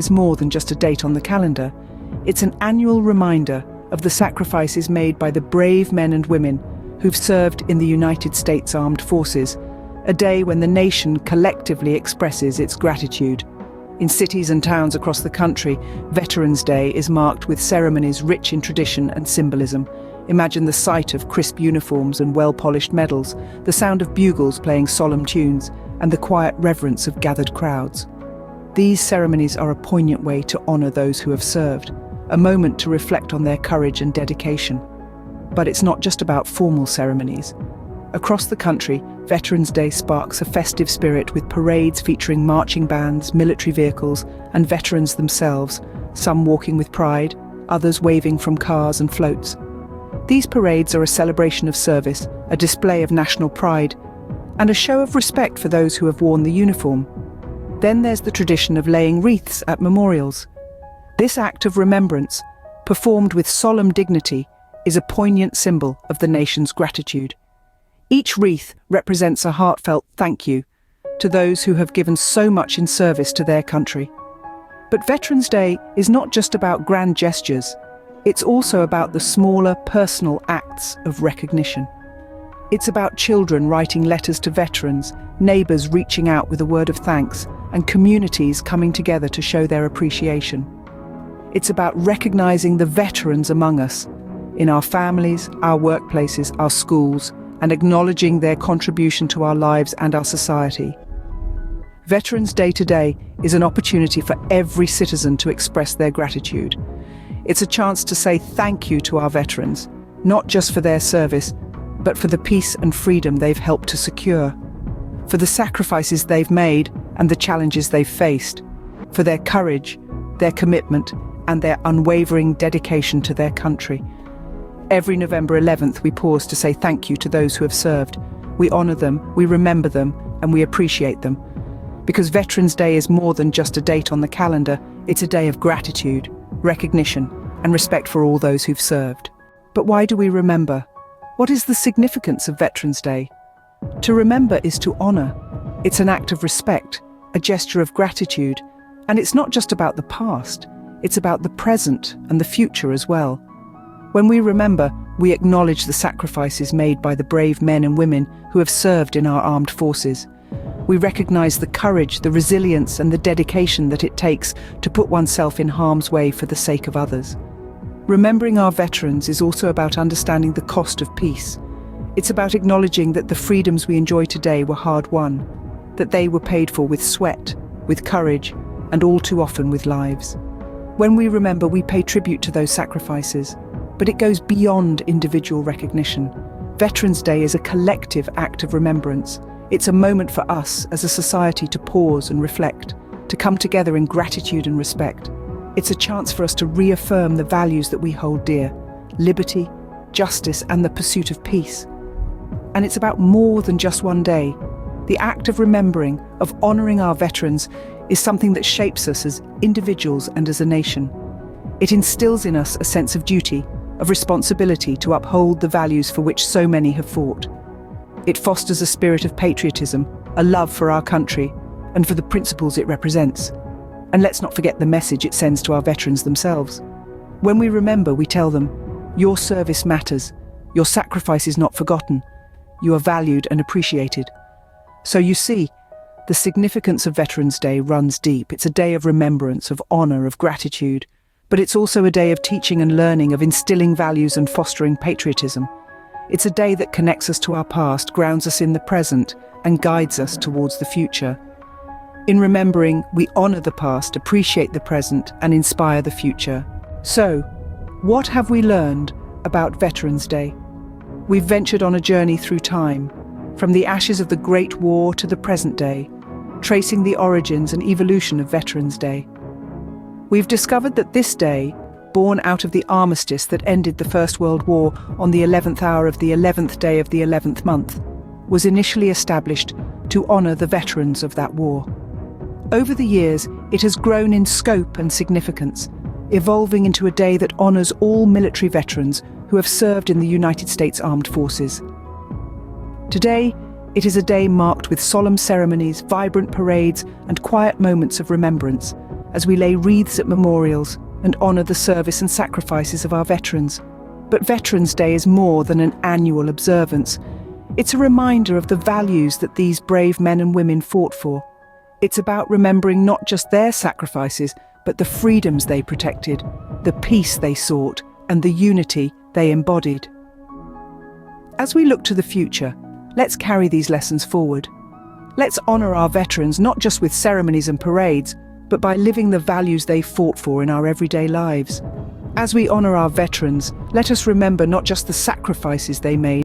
is more than just a date on the calendar. It's an annual reminder of the sacrifices made by the brave men and women who've served in the United States Armed Forces, a day when the nation collectively expresses its gratitude. In cities and towns across the country, Veterans Day is marked with ceremonies rich in tradition and symbolism. Imagine the sight of crisp uniforms and well-polished medals, the sound of bugles playing solemn tunes, and the quiet reverence of gathered crowds. These ceremonies are a poignant way to honor those who have served, a moment to reflect on their courage and dedication. But it's not just about formal ceremonies. Across the country, Veterans Day sparks a festive spirit with parades featuring marching bands, military vehicles, and veterans themselves, some walking with pride, others waving from cars and floats. These parades are a celebration of service, a display of national pride, and a show of respect for those who have worn the uniform. Then there's the tradition of laying wreaths at memorials. This act of remembrance, performed with solemn dignity, is a poignant symbol of the nation's gratitude. Each wreath represents a heartfelt thank you to those who have given so much in service to their country. But Veterans Day is not just about grand gestures, it's also about the smaller, personal acts of recognition. It's about children writing letters to veterans, neighbours reaching out with a word of thanks, and communities coming together to show their appreciation. It's about recognizing the veterans among us, in our families, our workplaces, our schools, and acknowledging their contribution to our lives and our society. Veterans Day today is an opportunity for every citizen to express their gratitude. It's a chance to say thank you to our veterans, not just for their service, but for the peace and freedom they've helped to secure, for the sacrifices they've made and the challenges they've faced, for their courage, their commitment, and their unwavering dedication to their country. Every November 11th, we pause to say thank you to those who have served. We honor them, we remember them, and we appreciate them. Because Veterans Day is more than just a date on the calendar, it's a day of gratitude, recognition, and respect for all those who've served. But why do we remember? What is the significance of Veterans Day? To remember is to honor. It's an act of respect, a gesture of gratitude, and it's not just about the past, it's about the present and the future as well. When we remember, we acknowledge the sacrifices made by the brave men and women who have served in our armed forces. We recognize the courage, the resilience, and the dedication that it takes to put oneself in harm's way for the sake of others. Remembering our veterans is also about understanding the cost of peace. It's about acknowledging that the freedoms we enjoy today were hard-won, that they were paid for with sweat, with courage, and all too often with lives. When we remember, we pay tribute to those sacrifices. But it goes beyond individual recognition. Veterans Day is a collective act of remembrance. It's a moment for us as a society to pause and reflect, to come together in gratitude and respect. It's a chance for us to reaffirm the values that we hold dear: liberty, justice, and the pursuit of peace. And it's about more than just one day. The act of remembering, of honoring our veterans, is something that shapes us as individuals and as a nation. It instills in us a sense of duty, of responsibility to uphold the values for which so many have fought. It fosters a spirit of patriotism, a love for our country, and for the principles it represents. And let's not forget the message it sends to our veterans themselves. When we remember, we tell them, your service matters, your sacrifice is not forgotten, you are valued and appreciated. So you see, the significance of Veterans Day runs deep. It's a day of remembrance, of honor, of gratitude. But it's also a day of teaching and learning, of instilling values and fostering patriotism. It's a day that connects us to our past, grounds us in the present, and guides us towards the future. In remembering, we honor the past, appreciate the present, and inspire the future. So, what have we learned about Veterans Day? We've ventured on a journey through time, from the ashes of the Great War to the present day, tracing the origins and evolution of Veterans Day. We've discovered that this day, born out of the armistice that ended the First World War on the 11th hour of the 11th day of the 11th month, was initially established to honor the veterans of that war. Over the years, it has grown in scope and significance, evolving into a day that honors all military veterans who have served in the United States Armed Forces. Today, it is a day marked with solemn ceremonies, vibrant parades, and quiet moments of remembrance, as we lay wreaths at memorials and honor the service and sacrifices of our veterans. But Veterans Day is more than an annual observance. It's a reminder of the values that these brave men and women fought for. It's about remembering not just their sacrifices, but the freedoms they protected, the peace they sought, and the unity they embodied. As we look to the future, let's carry these lessons forward. Let's honor our veterans not just with ceremonies and parades, but by living the values they fought for in our everyday lives. As we honor our veterans, let us remember not just the sacrifices they made,